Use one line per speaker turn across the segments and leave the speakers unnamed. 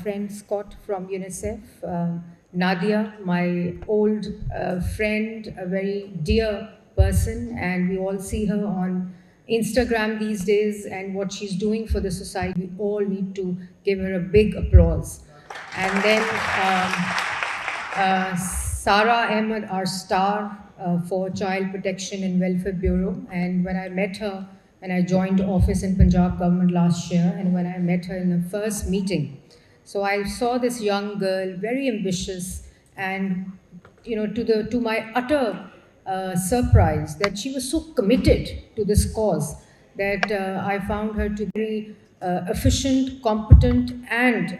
friend Scott from UNICEF, Nadia, my old friend, a very dear person, and we all see her on Instagram these days and what she's doing for the society. We all need to give her a big applause. And then Sarah Ahmed, our star for Child Protection and Welfare Bureau. And when I met her, when I joined office in Punjab government last year, and when I met her in the first meeting, so I saw this young girl, very ambitious, and to my utter surprise, that she was so committed to this cause that I found her to be very efficient, competent, and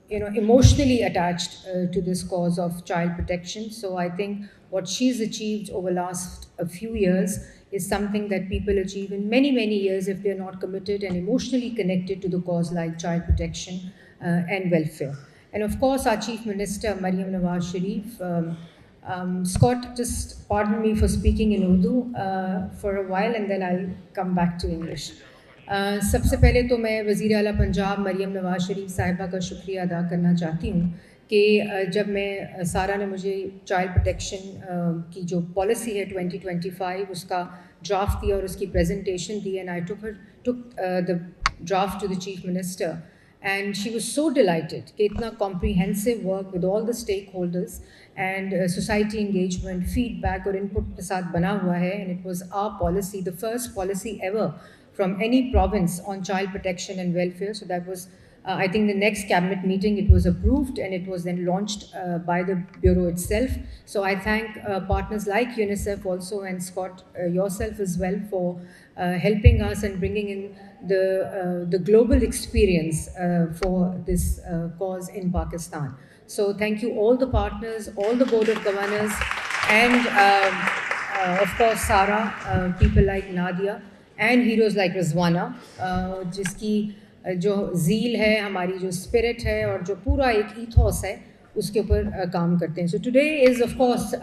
emotionally attached to this cause of child protection. So I think what she's achieved over last a few years is something that people achieve in many, many years if they're not committed and emotionally connected to the cause like child protection and welfare. And of course, our Chief Minister, Maryam Nawaz Sharif. Scott, just pardon me for speaking in Urdu for a while, and then I'll come back to English. सबसे पहले तो मैं वज़ीर आला पंजाब मरियम नवाज़ शरीफ साहिबा का शुक्रिया अदा करना चाहती हूँ कि जब मैं सारा ने मुझे चाइल्ड प्रोटेक्शन की जो पॉलिसी है 2025 उसका ड्राफ्ट दिया और उसकी presentation the, and I took the draft to the Chief Minister, and she was so delighted कि इतना comprehensive work with all the stakeholders and society engagement, feedback और input के साथ बना हुआ है, and it was our policy, the first policy ever from any province on child protection and welfare. So that was, I think, the next cabinet meeting, it was approved and it was then launched by the Bureau itself. So I thank partners like UNICEF also, and Scott, yourself as well, for helping us and bringing in the global experience for this cause in Pakistan. So thank you all the partners, all the Board of Governors, and of course Sarah, people like Nadia, and heroes like Rizwana, जिसकी जो zeal है, हमारी जो spirit है और जो पूरा एक ईथोस है, उसके ऊपर काम करते हैं. So today is of course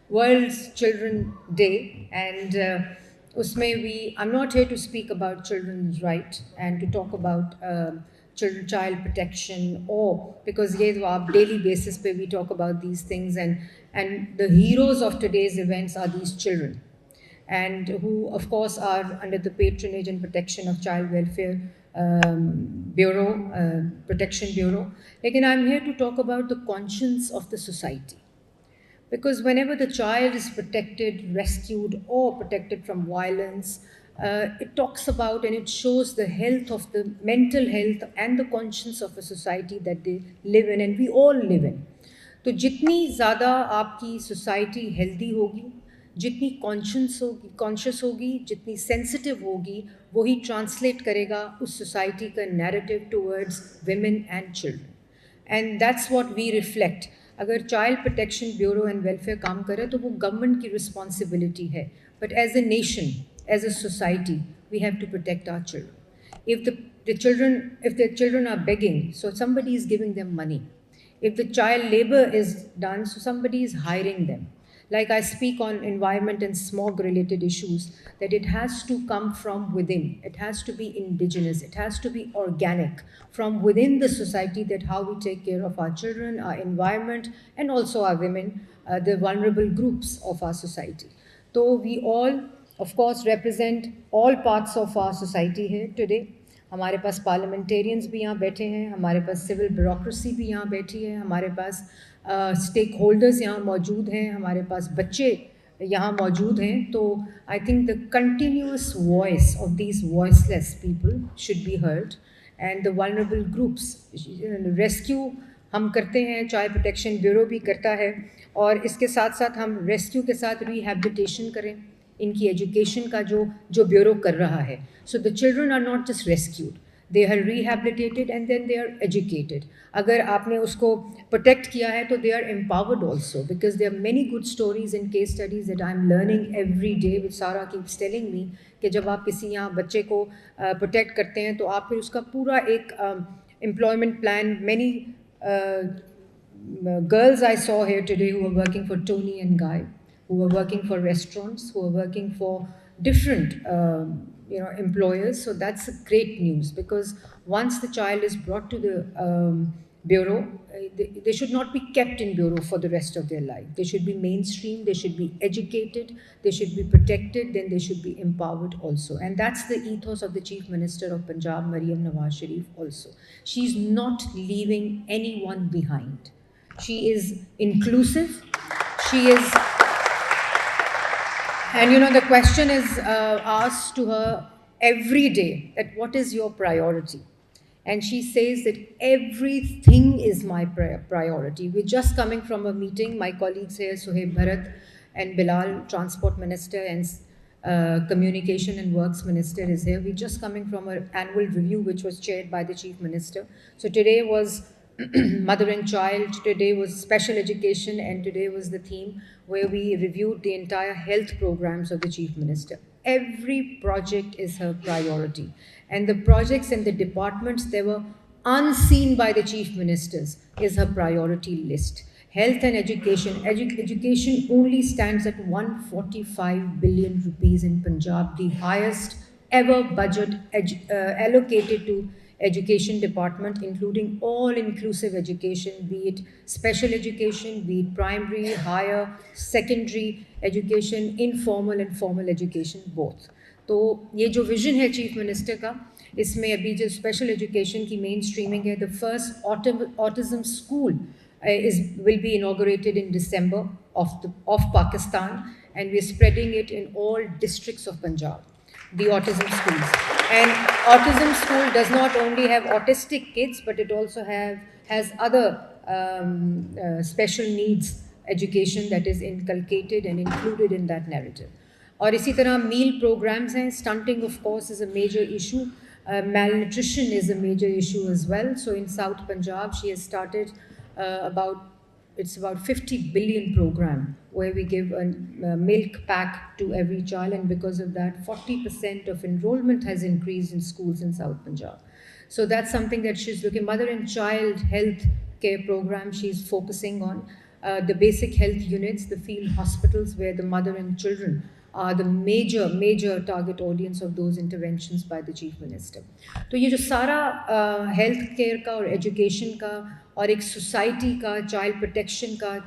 World's Children Day, and उसमें I'm not here to speak about children's right and to talk about child protection, or because ये तो आप daily basis पे we talk about these things, and the heroes of today's events are these children, and who of course are under the patronage and protection of Child Welfare Bureau, Protection Bureau. Again, I'm here to talk about the conscience of the society. Because whenever the child is protected, rescued, or protected from violence, it talks about and it shows the health of the mental health and the conscience of a society that they live in, and we all live in. तो जितनी ज़्यादा आपकी society healthy होगी, जितनी conscious होगी, जितनी sensitive होगी, वही ट्रांसलेट करेगा उस सोसाइटी का narrative towards women and children, and that's what we reflect. अगर child protection bureau and welfare काम करे तो वो गवर्नमेंट की रिस्पॉन्सिबिलिटी है, but as a nation, as a society, we have to protect our children. If the children are begging, so somebody is giving them money. If the child labor is done, so somebody is hiring them. Like I speak on environment and smog related issues, that it has to come from within. It has to be indigenous. It has to be organic from within the society, that how we take care of our children, our environment, and also our women, the vulnerable groups of our society. So we all, of course, represent all parts of our society here today. हमारे पास parliamentarians भी यहाँ बैठे हैं, हमारे पास civil bureaucracy भी यहाँ बैठी है, हमारे पास स्टेक होल्डर्स यहाँ मौजूद हैं, हमारे पास बच्चे यहाँ मौजूद हैं. तो I think the continuous voice of these voiceless people should be heard, and the vulnerable groups rescue हम करते हैं, चाइल्ड प्रोटेक्शन ब्यूरो भी करता है, और इसके साथ साथ हम रेस्क्यू के साथ रिहैबिलिटेशन करें, इनकी एजुकेशन का जो ब्यूरो कर रहा है. So the children are not just rescued, they are rehabilitated and then they are educated. अगर आपने उसको protect किया है तो they are empowered also, because there are many good stories and case studies that I'm learning every day, which Sarah keeps telling me, कि जब आप किसी यहाँ बच्चे को protect करते हैं तो आप फिर उसका पूरा एक employment plan. Many girls I saw here today who are working for Tony and Guy, who are working for restaurants, who are working for different employers. So that's great news, because once the child is brought to the bureau, they should not be kept in bureau for the rest of their life. They should be mainstream, they should be educated, they should be protected, then they should be empowered also. And that's the ethos of the Chief Minister of Punjab, Maryam Nawaz Sharif also. She's not leaving anyone behind. She is inclusive. She is, and the question is asked to her every day, that what is your priority? And she says that everything is my priority. We're just coming from a meeting. My colleagues here, Suhaib Bharat and Bilal, Transport Minister, and Communication and Works Minister is here. We're just coming from an annual review which was chaired by the Chief Minister. So today was mother and child, today was special education, and today was the theme where we reviewed the entire health programs of the Chief Minister. Every project is her priority. And the projects and the departments that were unseen by the Chief Ministers is her priority list. Health and education. Education only stands at 145 billion rupees in Punjab, the highest ever budget allocated to education department, including all-inclusive education, be it special education, be it primary, higher, secondary education, informal and formal education, both. तो ये जो vision है chief minister का, इसमें अभी जो special education की main streaming है, the first autism school will be inaugurated in December of Pakistan, and we're spreading it in all districts of Punjab, the autism schools. And autism school does not only have autistic kids, but it also has other special needs education that is inculcated and included in that narrative. اور اسی طرح میل programmes ہیں. Stunting of course is a major issue. malnutrition is a major issue as well. So in South Punjab, she has started about 50 billion program where we give a milk pack to every child, and because of that 40% of enrollment has increased in schools in South Punjab. So that's something that she's looking. Mother and child health care program she's focusing on. The basic health units, the field hospitals where the mother and children are the major target audience of those interventions by the Chief Minister. تو یہ جو سارا health care کا اور education کا اور ایک society کا چائلڈ پروٹیکشن کا,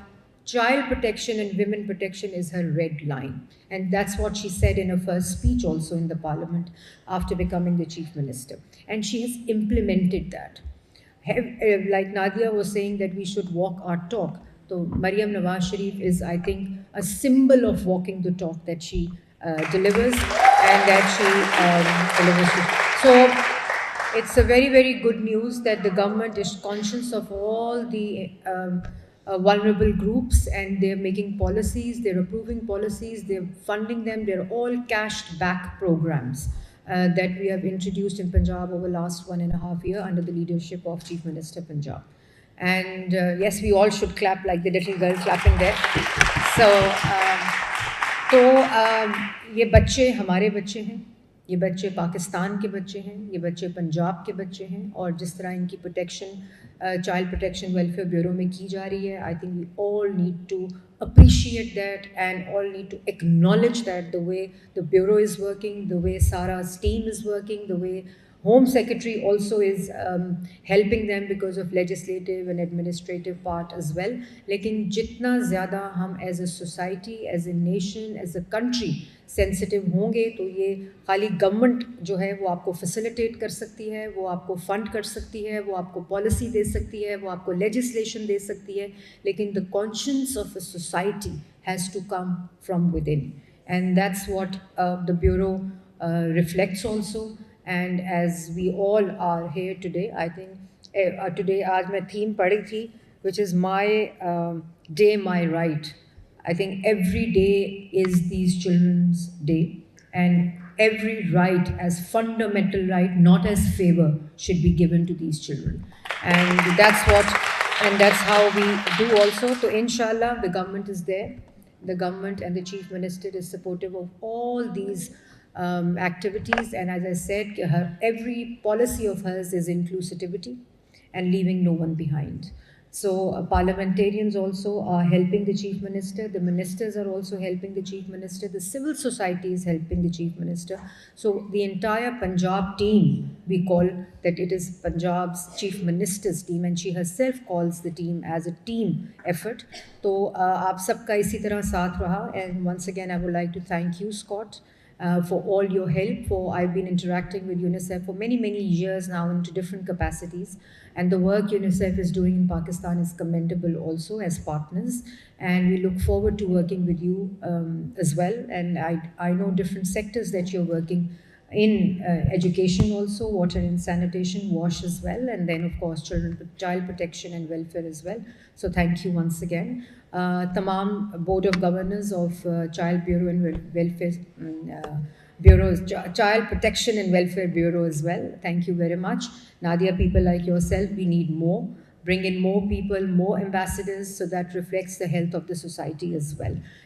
child protection and women protection is her red line. And that's what she said in her first speech also in the parliament after becoming the Chief Minister. And she has implemented that. Like Nadia was saying that we should walk our talk. So Maryam Nawaz Sharif is, I think, a symbol of walking the talk that she delivers and that she delivers. So it's a very, very good news that the government is conscious of all the vulnerable groups, and they're making policies, they're approving policies, they're funding them. They're all cashed back programs that we have introduced in Punjab over the last 1.5 years under the leadership of Chief Minister Punjab. And yes, we all should clap like the little girl clapping there. So, یہ بچے ہمارے بچے ہیں, یہ بچے پاکستان کے بچے ہیں, یہ بچے پنجاب کے بچے ہیں, اور جس طرح ان کی protection child protection welfare bureau میں کی جا رہی ہے, I think we all need to appreciate that and all need to acknowledge that the way the bureau is working, the way Sara's team is working, the way Home Secretary also is helping them because of legislative and administrative part as well. لیکن جتنا زیادہ ہم as a society, as a nation, as a country sensitive ہوں گے, تو یہ خالی government جو ہے وہ آپ کو فیسیلیٹیٹ کر سکتی ہے, وہ آپ کو فنڈ کر سکتی ہے, وہ آپ کو پالیسی دے سکتی ہے, وہ آپ کو لیجسلیشن دے سکتی ہے, لیکن the conscience of a society has to come from within. And that's what the Bureau reflects also. And as we all are here today, I think today aaj main theme padhi thi, which is my day, my right. I think every day is these children's day, and every right as fundamental right, not as favor, should be given to these children. And that's how we do also. So inshallah the government is there. The government and the Chief Minister is supportive of all these activities, and as I said, every policy of hers is inclusivity and leaving no one behind. So parliamentarians also are helping the Chief Minister, the ministers are also helping the Chief Minister, the civil society is helping the Chief Minister. So the entire Punjab team, we call that it is Punjab's Chief Minister's team, and she herself calls the team as a team effort. So aap sabka isi tarah saath raha, and once again I would like to thank you, Scott, for all your help. I've been interacting with UNICEF for many, many years now into different capacities. And the work UNICEF is doing in Pakistan is commendable also as partners. And we look forward to working with you as well. And I know different sectors that you're working in education also, water and sanitation, WASH as well, and then of course child protection and welfare as well. So thank you once again. Tamam Board of Governors of Child Bureau and Welfare Bureau, Child Protection and Welfare Bureau as well. Thank you very much. Nadia, people like yourself, we need more. Bring in more people, more ambassadors, so that reflects the health of the society as well.